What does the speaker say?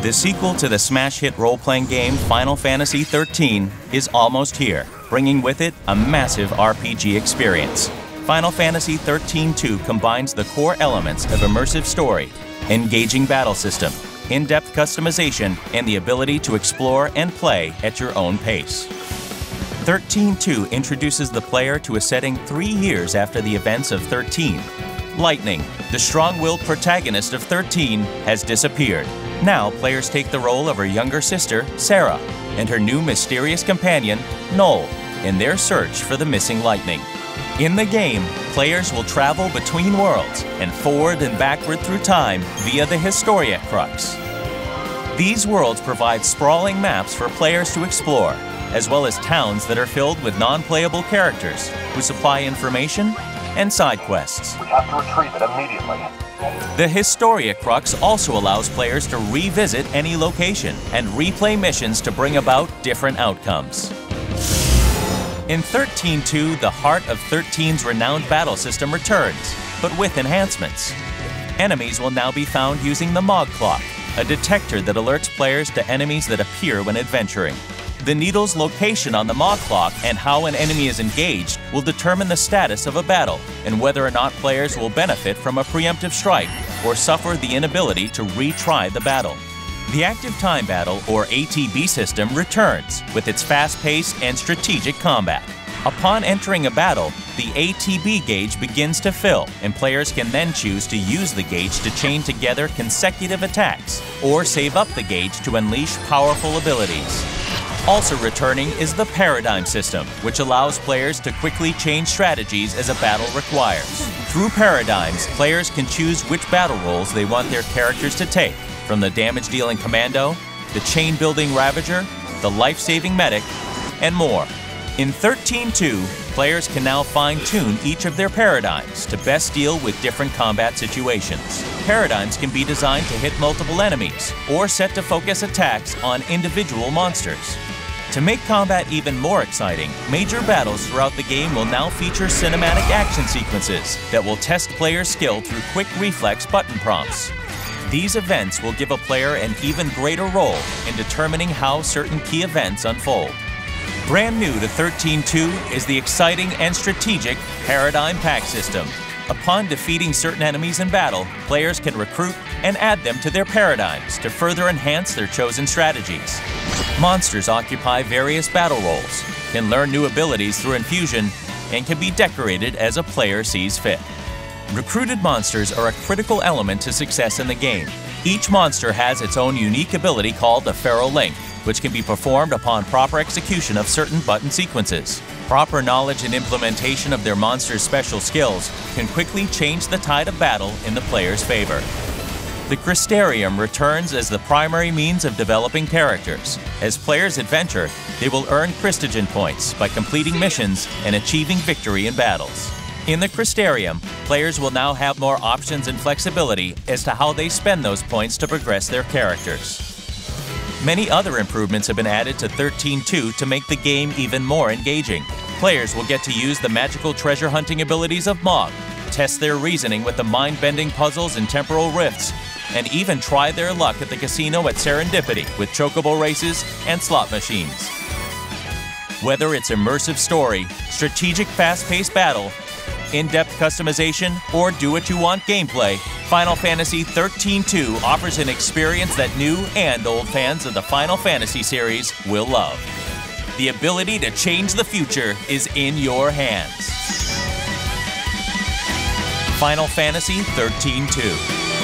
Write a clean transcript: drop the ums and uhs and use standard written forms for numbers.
The sequel to the smash hit role-playing game Final Fantasy XIII is almost here, bringing with it a massive RPG experience. Final Fantasy XIII-2 combines the core elements of immersive story, engaging battle system, in-depth customization, and the ability to explore and play at your own pace. XIII-2 introduces the player to a setting 3 years after the events of XIII. Lightning, the strong-willed protagonist of XIII, has disappeared. Now, players take the role of her younger sister, Sarah, and her new mysterious companion, Noel, in their search for the missing Lightning. In the game, players will travel between worlds and forward and backward through time via the XIII-2. These worlds provide sprawling maps for players to explore, as well as towns that are filled with non-playable characters who supply information and side quests. We have to retrieve it immediately. The XIII also allows players to revisit any location and replay missions to bring about different outcomes. In XIII-2, the heart of XIII's renowned battle system returns, but with enhancements. Enemies will now be found using the Mog Clock, a detector that alerts players to enemies that appear when adventuring. The needle's location on the Mog Clock and how an enemy is engaged will determine the status of a battle and whether or not players will benefit from a preemptive strike or suffer the inability to retry the battle. The Active Time Battle, or ATB system, returns with its fast-paced and strategic combat. Upon entering a battle, the ATB gauge begins to fill, and players can then choose to use the gauge to chain together consecutive attacks or save up the gauge to unleash powerful abilities. Also returning is the Paradigm system, which allows players to quickly change strategies as a battle requires. Through Paradigms, players can choose which battle roles they want their characters to take, from the damage-dealing Commando, the chain-building Ravager, the life-saving Medic, and more. In XIII-2, players can now fine-tune each of their paradigms to best deal with different combat situations. Paradigms can be designed to hit multiple enemies, or set to focus attacks on individual monsters. To make combat even more exciting, major battles throughout the game will now feature cinematic action sequences that will test players' skill through quick reflex button prompts. These events will give a player an even greater role in determining how certain key events unfold. Brand new to XIII-2 is the exciting and strategic Paradigm Pack system. Upon defeating certain enemies in battle, players can recruit and add them to their paradigms to further enhance their chosen strategies. Monsters occupy various battle roles, can learn new abilities through infusion, and can be decorated as a player sees fit. Recruited monsters are a critical element to success in the game. Each monster has its own unique ability called the Feral Link, which can be performed upon proper execution of certain button sequences. Proper knowledge and implementation of their monster's special skills can quickly change the tide of battle in the player's favor. The XIII returns as the primary means of developing characters. As players adventure, they will earn Christogen points by completing missions and achieving victory in battles. In the XIII, players will now have more options and flexibility as to how they spend those points to progress their characters. Many other improvements have been added to XIII-2 to make the game even more engaging. Players will get to use the magical treasure hunting abilities of Mog, test their reasoning with the mind-bending puzzles and temporal rifts, and even try their luck at the casino at Serendipity with chocobo races and slot machines. Whether it's immersive story, strategic fast-paced battle, in-depth customization, or do-what-you-want gameplay, Final Fantasy XIII-2 offers an experience that new and old fans of the Final Fantasy series will love. The ability to change the future is in your hands. Final Fantasy XIII-2.